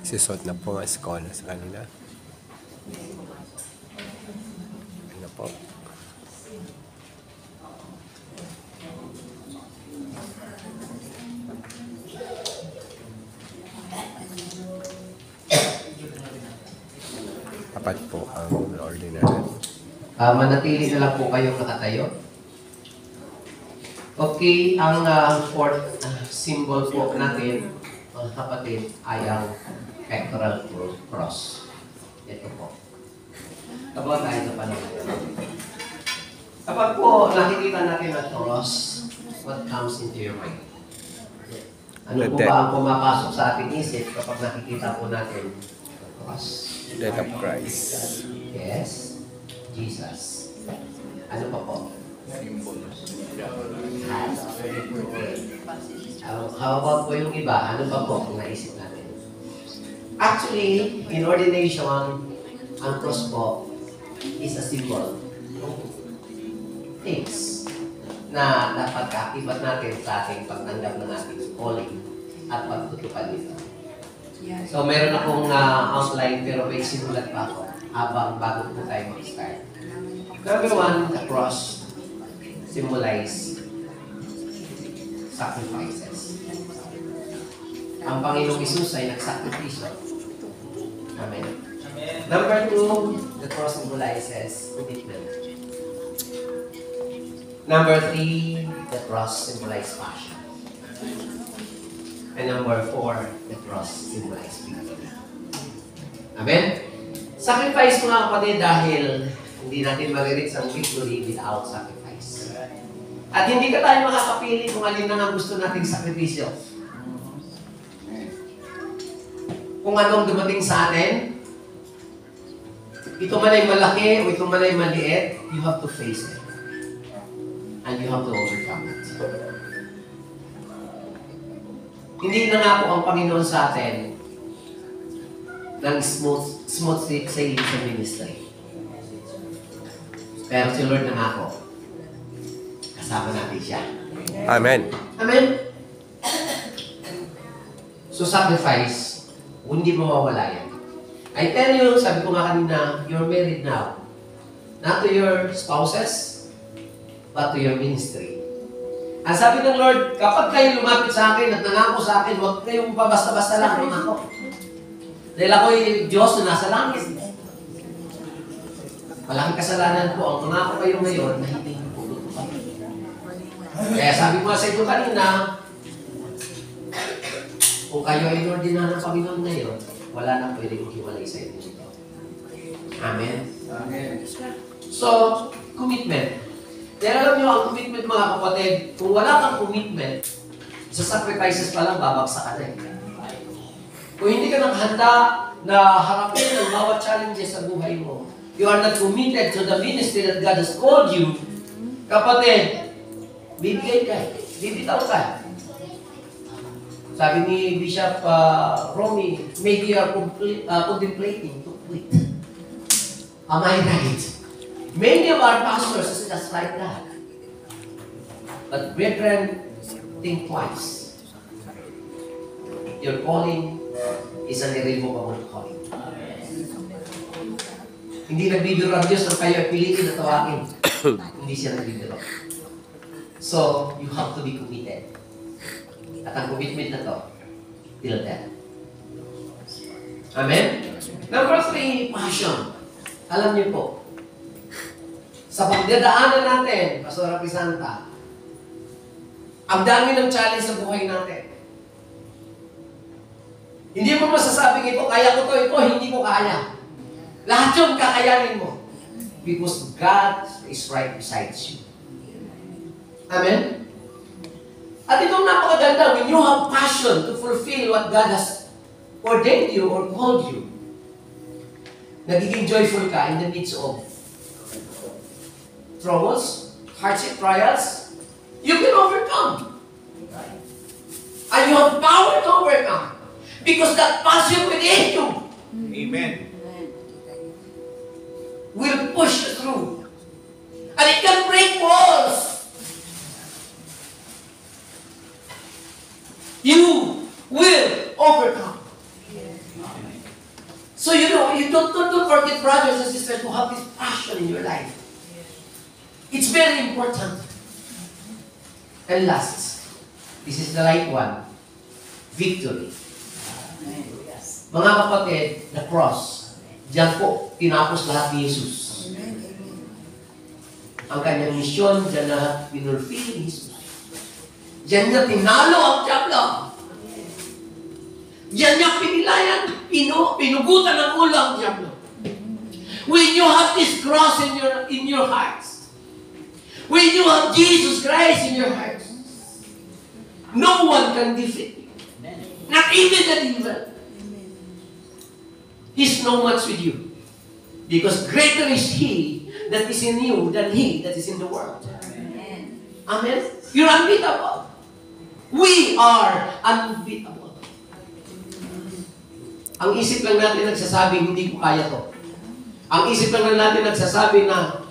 Sisot na po ang scholar sa kanila. Ano po? Apat po ang ordinary. Manatili na lang po kayong nakatayo. Okay, ang fourth symbol po natin, mga kapatid, ay ang pectoral cross. Ito po. Kapag tayo sa panahon. Kapag po nakikita natin ang cross, what comes into your mind? Ano po ba ang pumapasok sa ating isip kapag nakikita po natin ang cross? Death of Christ. Yes. Jesus. Ano pa po? How about po yung iba? Ano pa po kung naisip natin? Actually, in ordination, ang cross po is a symbol of things na dapat kaakibat natin sa ating pagtanggap ng ating calling at pagtutupad nito. So, meron akong outline pero may sinulat pa ako bago po tayo mag-start. Number one, the cross symbolize sacrifices. Ang Panginoong Isus ay nagsakripisyo. Amen. Number two, the cross symbolizes commitment. Number three, the cross symbolizes passion. And number four, the cross symbolizes victory. Amen? Sacrifice mga kapatid dahil hindi natin marireach ang victory without sacrifice. At hindi ka tayo makakapili kung alin na ang gusto nating sakripisyo. Kung anong dumating sa atin, ito man ay malaki o ito man ay maliit, you have to face it. And you have to overcome it. Hindi na nga po ang Panginoon sa atin ng smooth sailing sa ministry. Pero si Lord na nga po, kasama natin siya. Amen. Amen? So sacrifice, hindi mawawala yan. I tell you, sabi ko nga kanina, you're married now. Not to your spouses, but to your ministry. Ang sabi ng Lord, kapag kayo lumapit sa akin at nangako sa akin, huwag kayong pabasta-basta lang ako. Dahil ako'y Diyos na nasa langit. Malaking kasalanan po ang pangako kayo ngayon na hindi niyo po tutupad. Kaya sabi ko sa inyo kanina, kung kayo ay inordinahan ng Panginoon ngayon, wala nang pwedeng hiwalay sa inyo ito. Amen? Amen. So, commitment. Kaya alam niyo, ang commitment mga kapatid, kung wala kang commitment, sa sacrifices pa lang, babagsak ka na. Kung hindi ka nakahanda na harapin ang bawat challenges sa buhay mo, you are not committed to the ministry that God has called you, kapatid, bibigay ka, bibitaw ka. Sabi ni Bishop Romy, maybe you are contemplating to quit. Am I right? Many of our pastors is just like that. But brethren, think twice. Your calling is an irrevocable calling. Hindi nagbibiro ang Diyos na kayo ay pilitin at tawagin. Hindi siya nagbibiro. So, you have to be committed. At ang commitment na to, till death. Amen? Number three, passion. Alam niyo po, sa pagdadaanan natin, Pastor Rapi Santa, ang dami ng challenge sa buhay natin. Hindi mo masasabing ito, kaya ko ito, hindi ko kaya. Lahat yun kakayanin mo. Because God is right beside you. Amen? At itong napakaganda, when you have passion to fulfill what God has ordained you or called you, nagiging joyful ka in the midst of troubles, hardship, trials, you can overcome. And you have power to overcome. Because that passion within you, Amen, will push you through. And it can break walls. You will overcome. So you know, you don't forget, brothers and sisters, to have this passion in your life. It's very important. And last, this is the right one. Victory. Mga kapatid, the cross. Diyan po, tinapos lahat ni Jesus. Ang kanyang misyon, diyan na pinulfill ni Jesus. Diyan niya tinalo ang diablo. Diyan niya pinilayan, pinugutan ng ulo ang diablo. When you have this cross in your hearts, when you have Jesus Christ in your hearts, no one can defeat you. Not even the devil. He's no match with you. Because greater is He that is in you than he that is in the world. Amen. Amen? You're unbeatable. We are unbeatable. Ang isip lang natin nagsasabi, hindi ko kaya to. Ang isip lang natin nagsasabi na,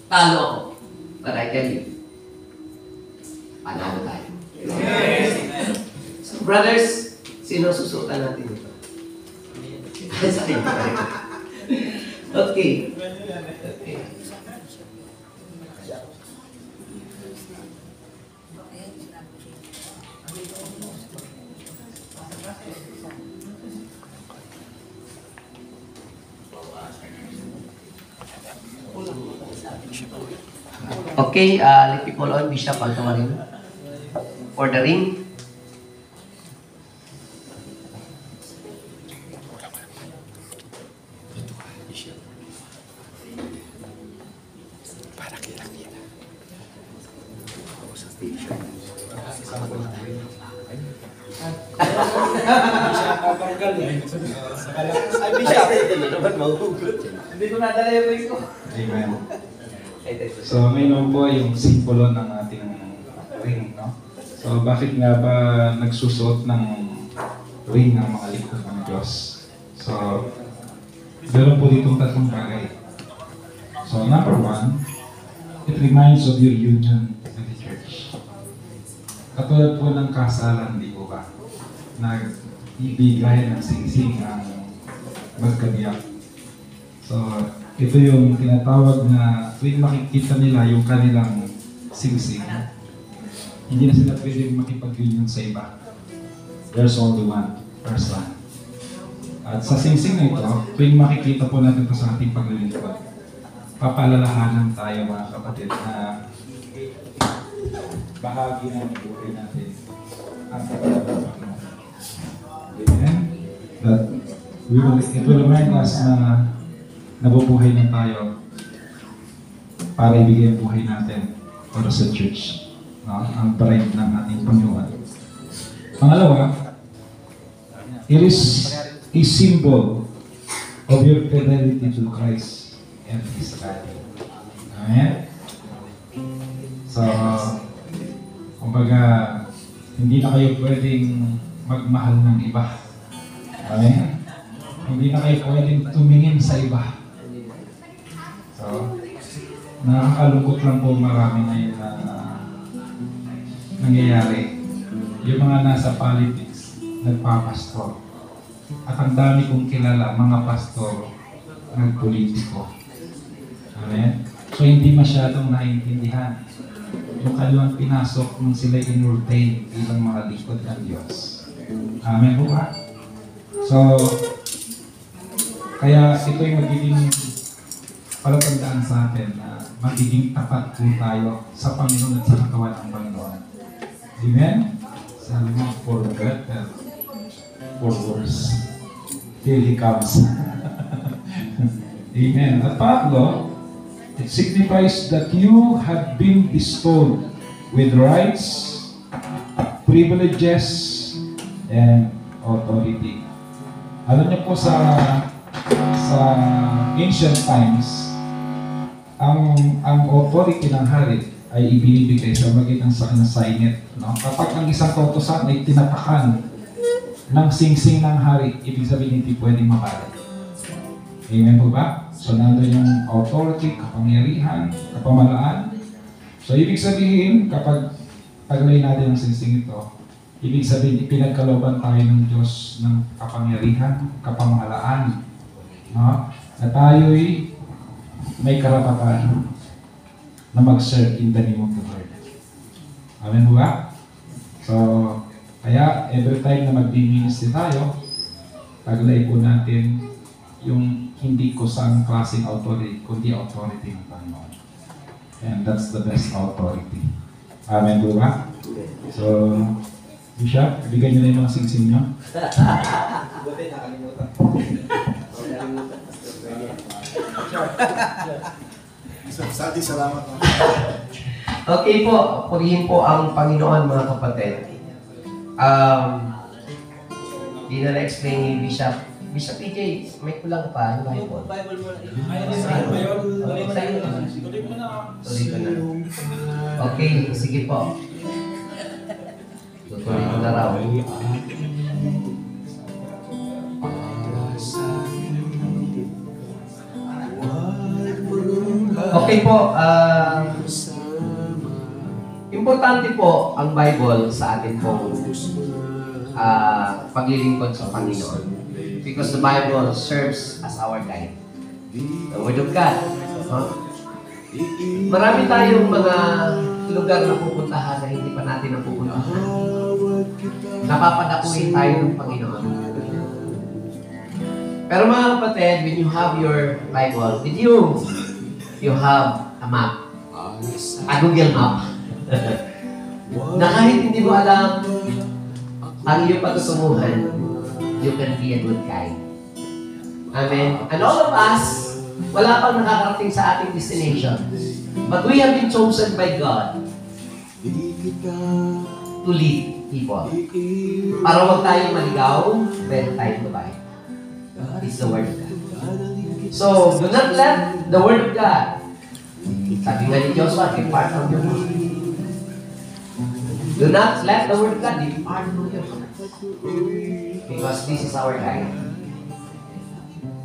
talo ako. But I tell you, panalo tayo. Amen. So brothers, sino susutan natin ito? Okay. Okay. Okay, let me call on Bishop Altomarin for the ring. Ay, Bishop. Hindi ko nadala yung ring ko. Amen. So, ngayon po yung simbolo ng ating ring, no? So, bakit nga ba nagsusuot ng ring ng mga lingkod ng Diyos? So, meron po ditong tatlong bagay. So, number one, it reminds of your union with the church. Katulad po ng kasalan, di po ba? Nag-ibigay ng singsing ang magkabiyak. So, ito yung tinatawag na tuwing makikita nila yung kanilang singsing, hindi na sila pwedeng makipag-union sa iba. There's only one person. At sa singsing na ito, tuwing makikita po natin ito sa ating paglilingkod, papalalahanan tayo mga kapatid na bahagi ng buhay natin ang pagkakataon. Amen? That it will remind us na nabubuhay na tayo para ibigay ang buhay natin para sa church. No? Ang bride ng ating Panginoon. Pangalawa, it is a symbol of your fidelity to Christ and His body. Amen? So, kumbaga, hindi na kayo pwedeng magmahal ng iba. Amen? Hindi na kayo pwedeng tumingin sa iba. So, nakakalungkot lang po marami ngayon na nangyayari. Yung mga nasa politics, nagpapastor. At ang dami kong kilala, mga pastor, nagpolitiko. Amen? So, hindi masyadong naintindihan yung kanilang pinasok nung sila in-ordain bilang mga lingkod ng Diyos. Amen po ba? So, kaya ito yung magiging palatandaan sa atin na magiging tapat po tayo sa Panginoon at sa katawan ng Panginoon. Amen? Sabi mo, for better, for worse, till He comes. Amen. At pangatlo, it signifies that you have been bestowed with rights, privileges, and authority. Alam niyo po sa ancient times, ang authority ng hari ay ibinibigay sa magitan sa kanyang signet. No? Kapag ang isang kautusan ay tinatakan ng singsing ng hari, ibig sabihin hindi pwedeng makalit. Amen po ba? So nandun yung authority, kapangyarihan, kapamalaan. So ibig sabihin, kapag taglay natin ang singsing ito, Ibig sabihin, ipinagkalooban tayo ng Diyos ng kapangyarihan, kapamahalaan. No? Na tayo'y may karapatan na mag-serve in the name of the Lord. Amen po ba? So, kaya every time na mag-ministry tayo, taglay po natin yung hindi kusang klaseng authority, kundi authority ng Panginoon. And that's the best authority. Amen po ba? So, Bishop, ibigay niyo na yung mga singsing niyo. Buti nakalimutan. Sadi, salamat. Okay po, purihin po ang Panginoon mga kapatid. Di na na-explain ni Bishop. Bishop PJ, may kulang pa yung Bible. Bible mo na. Tuloy ko na. Okay, sige po. Tutuloy ko na raw. Okay po, importante po ang Bible sa atin pong paglilingkod sa Panginoon. Because the Bible serves as our guide. The Word of God. Marami tayong mga lugar na pupuntahan na hindi pa natin napupuntahan. Napapadakuin tayo ng Panginoon. Pero mga kapatid, when you have your Bible, you have a map, a Google Map, na kahit hindi mo alam ang iyong patutunguhan, you can be a good guide. Amen. And all of us, wala pang nakakarating sa ating destination. But we have been chosen by God to lead people. Para huwag tayong maligaw, meron tayong babae. It's the Word of God. So, do not let the Word of God, sabi nga ni Joshua, depart from your mouth. Do not let the Word of God depart from your heart. Because this is our guide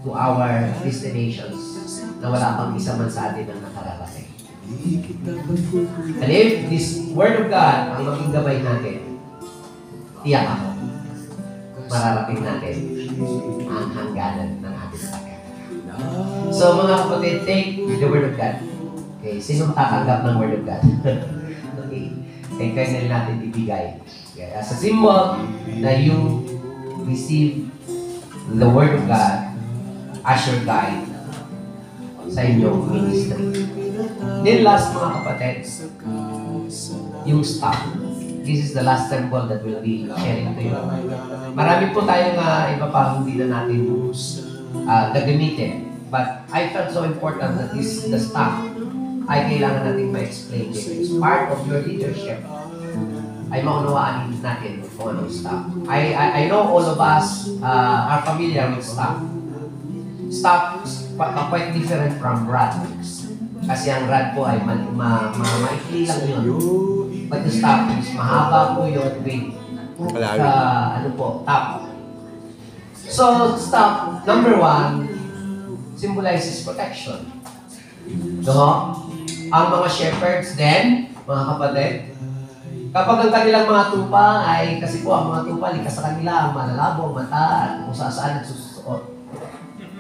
to our destinations na wala pang isa man sa atin ang nakararating. And if this Word of God ang maging gabay natin, tiyak ako, mararating natin ang hangganan ng ating sakit. So mga kapatid, take the Word of God. Okay, sinong tatanggap ng Word of God? Okay, kaya na natin ibigay. Okay, as a symbol na you receive the Word of God as your guide sa inyong ministry. Then last mga kapatid, yung staff. This is the last symbol that we'll be sharing to you. Marami po tayong iba pa hindi na natin gagamitin. But I felt so important that the staff ay kailangan natin ma-explain. It's part of your leadership. Ay maunawaan natin kung anong staff. I know all of us are familiar with staff. Staff quite different from rod. Kasi ang rod po ay maikli lang yun. But the staff is mahaba po yun with top. So, staff, number 1, symbolizes protection. No? Ang mga shepherds then, mga kapatid, kapag ang kanilang mga tupa ay, kasi po ang mga tupa, likas sa kanila, malalabo, mata, at kung saan nagsusuot.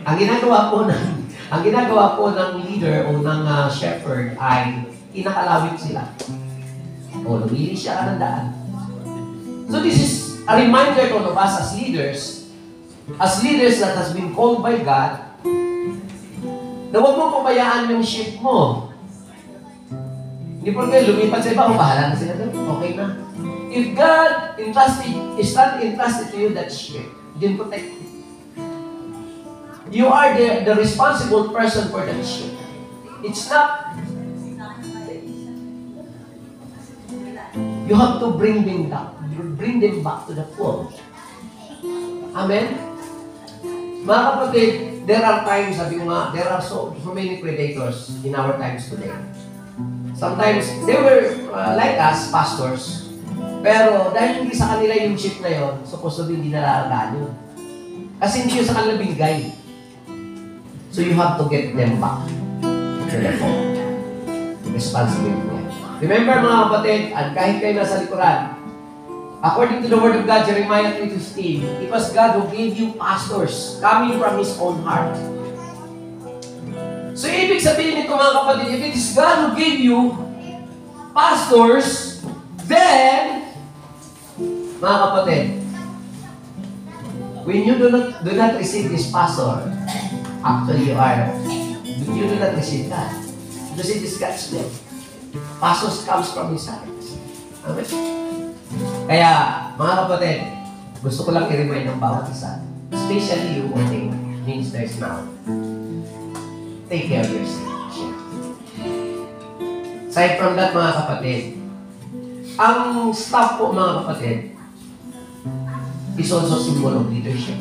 Ang ginagawa po ng leader o ng shepherd ay inakalawit sila. O lumili siya ka ng daan. So this is a reminder to all of us as leaders that has been called by God, na huwag mong pabayaan yung sheep mo. Hindi po kayo lumipat sa iba, o bahala na sila doon. Okay na. If God entrusted to you that sheep, then protect it. You are the responsible person for that sheep. It's not. You have to bring them back to the fold. Amen? Mga kapatid, there are times, sabi ko nga, there are so many predators in our times today. Sometimes, they were like us, pastors. Pero dahil hindi sa kanila yung sheep na yun, supposed to be hindi nalalagaan yun. Kasi hindi yun sa kanila binigay. So you have to get them back to the fold. Responsibility. Remember mga kapatid, at kahit kayo nasa likuran, According to the Word of God, Jeremiah 3:15, it was God who gave you pastors coming from His own heart. So, ibig sabihin nito mga kapatid, if it is God who gave you pastors, then, mga kapatid, when you do not receive this pastor, actually you do not receive that. Because it is God's will. Pastors comes from His heart. Amen? Kaya, mga kapatid, gusto ko lang i-remind ng bawat isa, especially you ordained ministers now, take care of your stewardship. Aside from that, mga kapatid, ang staff po, mga kapatid, is also symbol of leadership.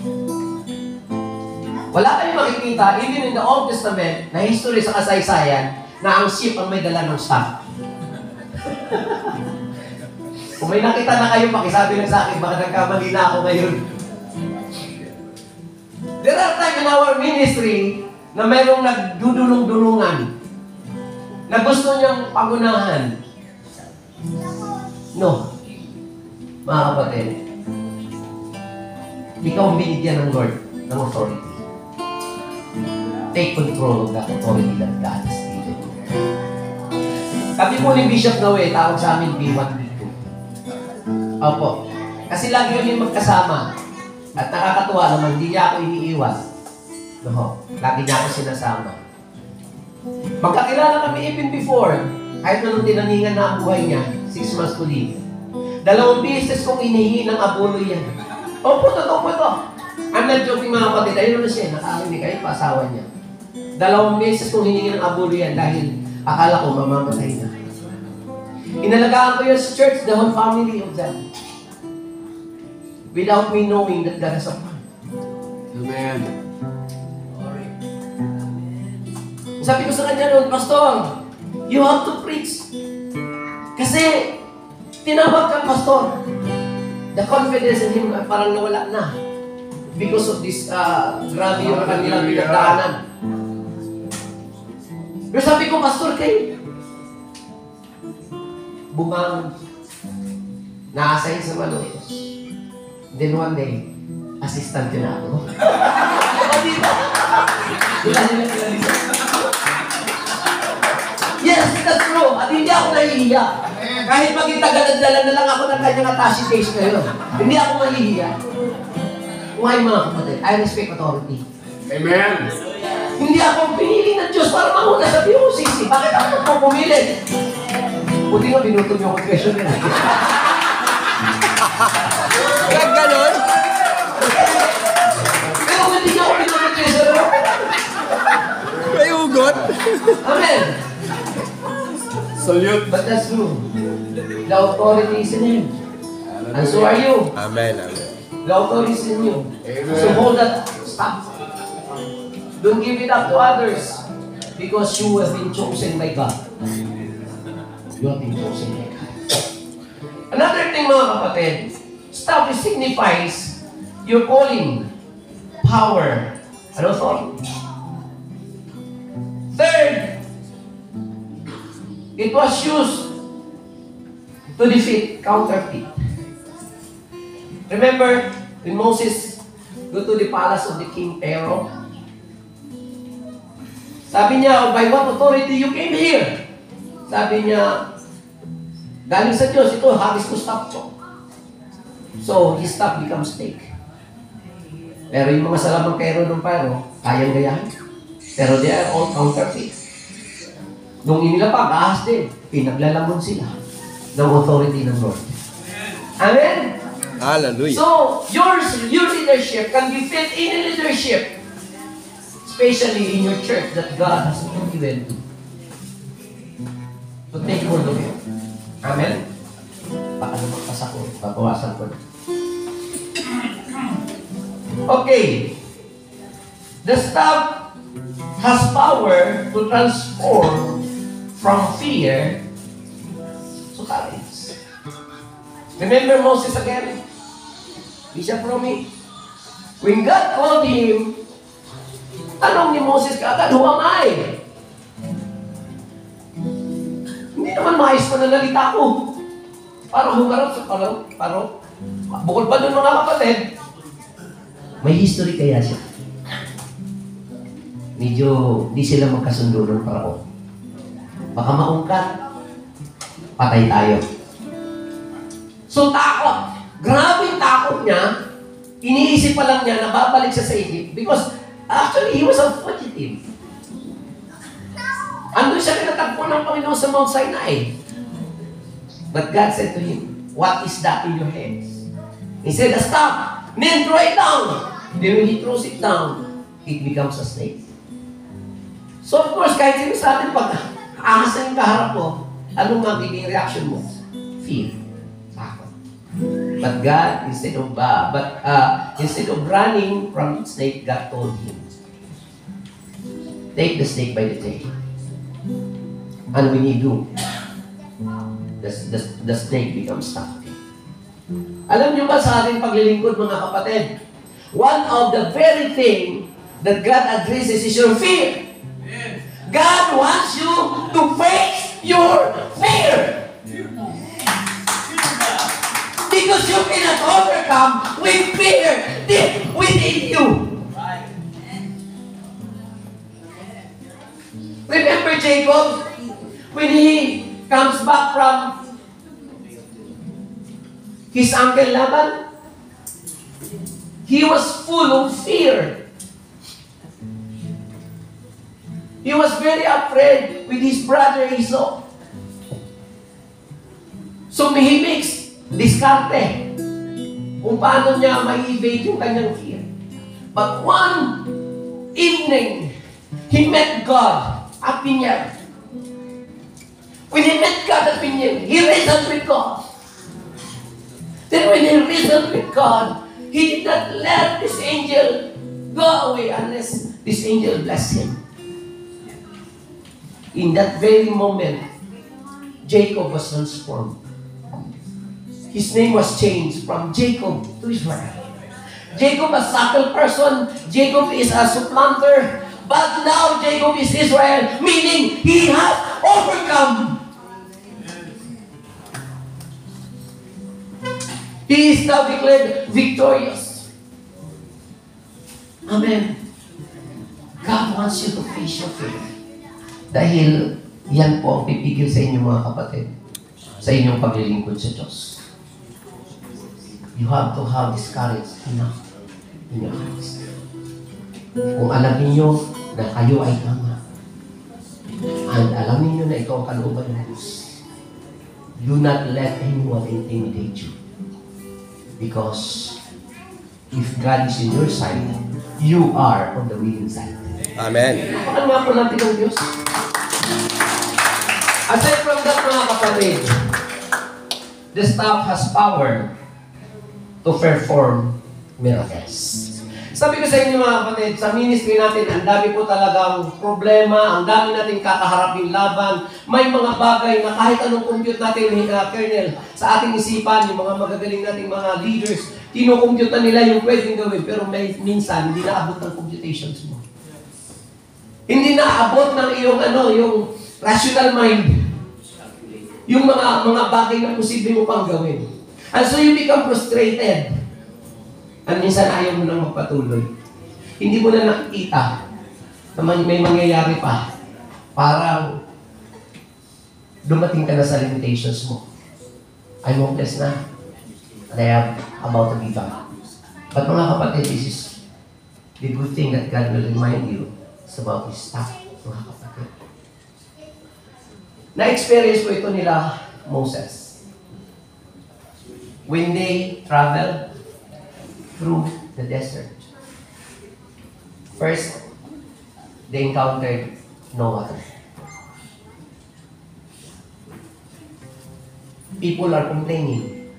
Wala kayong makikita, even in the Old Testament, na history sa kasaysayan, na ang ship ang may dala ng staff. Kung may nakita na kayo, pakisabi lang sa akin, baka nagkamali na ako ngayon. There are times in our ministry na mayroong nagdudulong-dulungan na gusto niyang pagunahan. No. Mga kapatid, ikaw ang binigyan ng Lord ng authority. Take control of that authority that God has given you. Kami po ni Bishop Noe, tawag sa amin B1, B2. Opo. Kasi lagi kami magkasama. At nakakatuwa naman, hindi niya ako iniiwas. No, lagi niya ako sinasama. Magkakilala kami even before. Kahit nung tinaningan na ang buhay niya, 6 months to live. 2 beses kong inihi ng abuloy yan. Opo, totoo po ito. I'm not joking mga kapatid. Ayun na siya, nakakarinig kayo, pasawa niya. 2 beses kong hiningi ng abuloy yan dahil akala ko mamamatay na. Inalagaan ko yun sa church, the whole family of them. Without me knowing that God has a plan. Amen. Sabi ko sa kanya noon, Pastor, you have to preach. Kasi, tinawag kang pastor. The confidence in him parang nawala na. Because of this grabe yung kanilang pinagdaanan. Pero sabi ko, Pastor, kayo, bumangon, naasahin sa Malolos. Then one day, assistant yun ako. Yes, that's true. At hindi ako nahihiya. Kahit maging tagal-dala na lang ako ng kanyang attache case ngayon, hindi ako mahihiya. Why, mga kapatid? I respect authority. Amen. Hindi ako pinili ng Diyos para mauna sa POCC. Bakit ako pumili? Buti nga binuto niyo ako question nila. Ganon? Pero hindi niyo ako binuto ng question nila. May ugot? Amen. Salute. But that's true. The authority is in Him. And so are you. Amen. Amen. The authority is in you. Amen. So hold that stuff. Don't give it up to others. Because you have been chosen by God. You have been chosen by God. Another thing, mga kapatid, stuff signifies your calling, power, and authority. Third, it was used to defeat counterfeit. Remember when Moses go to the palace of the king Pharaoh? Sabi niya, by what authority you came here? Sabi niya, galing sa Diyos, ito, habis ko staff ko. So, his staff becomes fake. Pero yung mga salamang Pharaoh ng Pharaoh, kayang gayahin. Pero they are all counterfeit. Nung inilapag, ahas din, pinaglalamon sila ng authority ng Lord. Amen? Hallelujah. So, your leadership can be fit in leadership, especially in your church that God has given to. So, take hold of it. Amen? Baka na magpasa ko, babawasan ko na. Okay. The staff has power to transform from fear to courage. Remember Moses again? Bishop Romy? When God called him, tanong ni Moses kaagad, who am I? Hindi naman maayos ko na nalita ko. Para humarap sa paro. Bukod pa dun mga kapatid, may history kaya siya. Medyo di sila magkasundo ng Parao. Baka maungkat, patay tayo. So takot. Grabe takot niya. Iniisip pa lang niya na babalik siya sa Egypt because actually he was a fugitive. Andun siya pinatagpo ng Panginoon sa Mount Sinai. But God said to him, "What is that in your hands?" He said, "A staff. Then throw it down." Then when he throws it down, it becomes a snake. So of course, kahit sino sa atin, pag ahas na yung kaharap mo, anong magiging reaction mo? Fear. Takot. But God, instead of running from the snake, God told him, "Take the snake by the tail." And when you do, the snake becomes stuck. Alam niyo ba sa ating paglilingkod, mga kapatid, one of the very thing that God addresses is your fear. God wants you to face your fear. Because you cannot overcome with fear deep within you. Remember Jacob? When he comes back from his uncle Laban, he was full of fear. He was very afraid with his brother Esau. So he makes diskarte kung paano niya ma-evade yung kanyang fear. But one evening, he met God at Piniel. When he met God at Piniel, he reasoned with God. Then when he reasoned with God, he did not let this angel go away unless this angel blessed him. In that very moment, Jacob was transformed. His name was changed from Jacob to Israel. Jacob a subtle person, Jacob is a supplanter, but now Jacob is Israel, meaning he has overcome. He is now declared victorious. Amen. God wants you to face your fear. Dahil yan po ang pipigil sa inyo mga kapatid, sa inyong paglilingkod sa Diyos. You have to have this courage enough in your hearts. Kung alam niyo na kayo ay tama, and alam niyo na ito ang kalooban ng Diyos, do not let anyone intimidate you. Because if God is in your side, you are on the winning side. Amen. Ano nga po natin ng Diyos? Aside from that, mga kapatid, the staff has power to perform miracles. Sabi ko sa inyo mga kapatid, sa ministry natin, ang dami po talagang problema, ang dami natin kakaharapin laban. May mga bagay na kahit anong compute natin, Colonel, sa ating isipan, yung mga magagaling nating mga leaders, kinukompute na nila yung pwedeng gawin, pero may minsan, hindi naabot ng computations mo. Hindi naabot ng iyong yung rational mind. Yung mga bagay na posible mo pang gawin. And so you become frustrated. At minsan ayaw mo nang magpatuloy. Hindi mo na nakikita na may mangyayari pa. Parang dumating ka na sa limitations mo. I'm hopeless na. And I am about to give up. But mga kapatid, this is the good thing that God will remind you. It's about His stuff, mga kapatid. Na-experience ko ito nila, Moses. When they traveled through the desert, first, they encountered no water. People are complaining.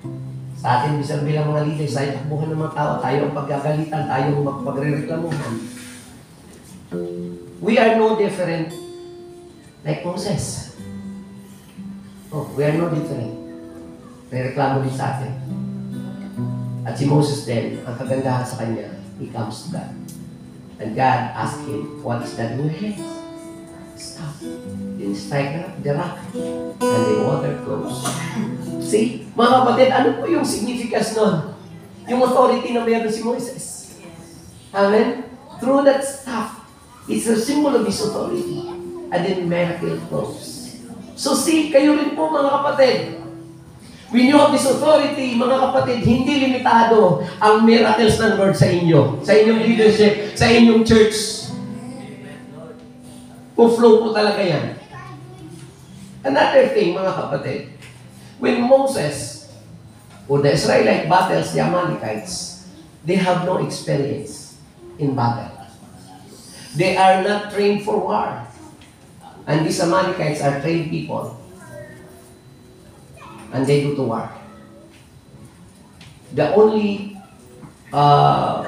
Sa atin, bilang mga leaders, tayo takbuhan ng mga tao, tayo ang paggagalitan, tayo ang magpagre-reklamuhan. We are no different like Moses. Oh, we are no different. May reklamo din sa atin. At si Moses din, ang kagandahan sa kanya, he comes to God. And God asked him, what is that in your hands? He staff. Then strike the rock. And the water flows. See, mga kapatid, ano po yung significance nun? Yung authority na mayroon si Moises. Amen? Through that staff, it's a symbol of his authority. And then miracle flows. So see, kayo rin po mga kapatid. When you have this authority, mga kapatid, hindi limitado ang miracles ng Lord sa inyo. Sa inyong leadership, sa inyong church. Po-flow po talaga yan. Another thing, mga kapatid, when Moses or the Israelite battles the Amalekites, they have no experience in battle. They are not trained for war. And these Amalekites are trained people. And they go to war. The only power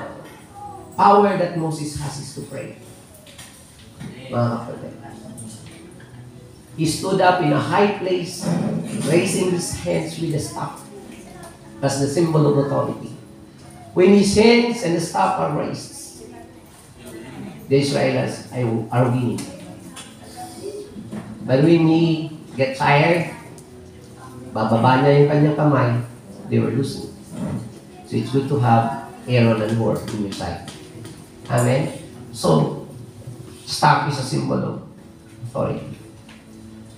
that Moses has is to pray. Mga kapatid. He stood up in a high place, raising his hands with the staff as the symbol of authority. When his hands and the staff are raised, the Israelites are winning. But when he get tired, bababa niya yung kanyang kamay, they were losing. So it's good to have Aaron and Hur in your side. Amen? So, staff is a symbol of authority.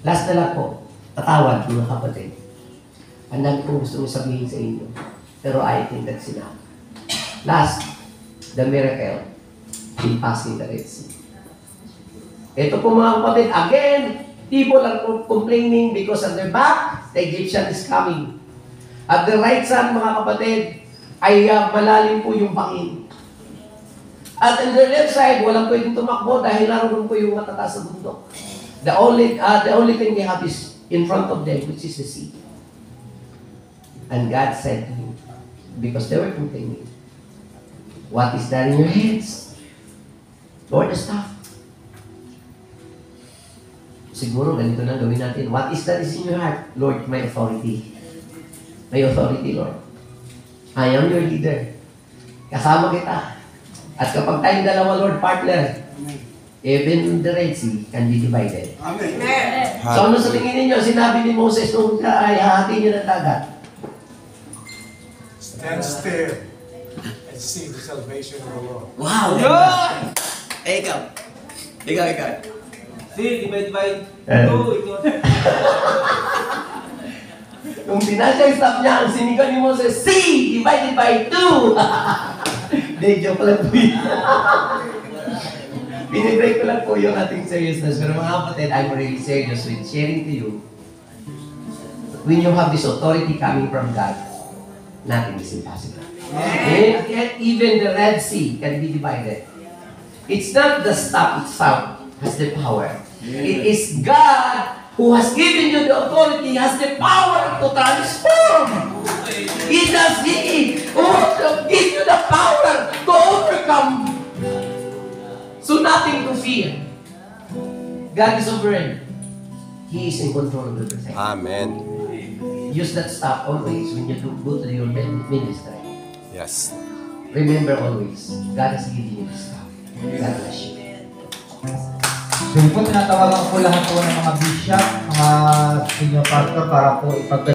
Last na lang po, patawad mga kapatid. Ang dami kong gusto mo sabihin sa inyo. Pero I think that's enough. Last, the miracle in passing the Red Sea. Ito po mga kapatid, again, people are complaining because at their back, the Egyptian is coming. At the right side, mga kapatid, ay malalim po yung bangin. At on the left side, walang pwedeng tumakbo dahil naroon po yung matataas na bundok. The only thing they have is in front of them, which is the sea. And God said to him, because they were complaining, what is that in your hands? Lord, the staff. Siguro ganito na gawin natin. What is that is in your heart? Lord, my authority. My authority, Lord. I am your leader. Kasama kita. At kapag tayong dalawa, Lord, partner, even the Red Sea can be divided. Amen. So ano sa tingin ninyo, sinabi ni Moses nung ay hahati niyo ng dagat? Stand still and see the salvation of the Lord. Wow! Eh, ikaw. Ikaw. See, divide. Two, ito. Nung binasa yung staff niya, ang sinigaw ni Moses, see, divided by 2! Hindi, joke lang po yun. Binibreak ko lang po yung ating seriousness. Pero mga kapatid, I'm really serious with sharing to you. When you have this authority coming from God, nothing is impossible. And yet, even the Red Sea can be divided. It's not the staff itself has the power. It is God who has given you the authority, has the power to transform. It does He who gives you the power to overcome. So nothing to fear. God is sovereign. He is in control of everything. Amen. Use that stuff always when you go to your ministry. Yes. Remember always, God has given you this stuff. God bless you. So yun po, tinatawagan ko po lahat po ng mga bishop, mga senior pastor para po ipag